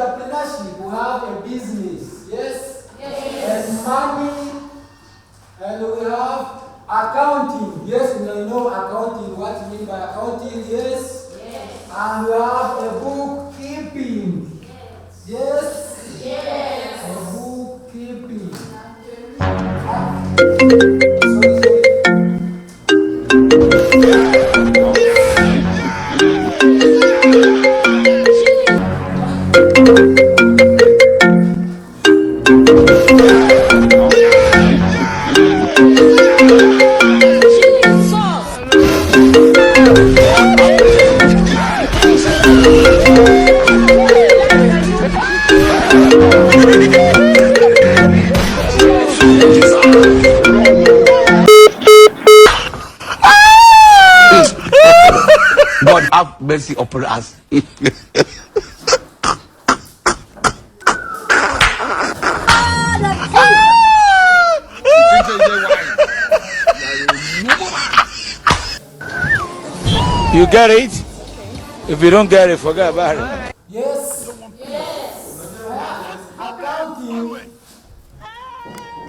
entrepreneurship, we have a business. Yes? Yes. And money, and we have accounting. Yes, we know accounting. What you mean by accounting? Yes? Yes. And we have a bookkeeping. Yes? Yes. A bookkeeping. God have mercy upon us. You get it? If you don't get it, forget about it. Yes. Yes. Accounting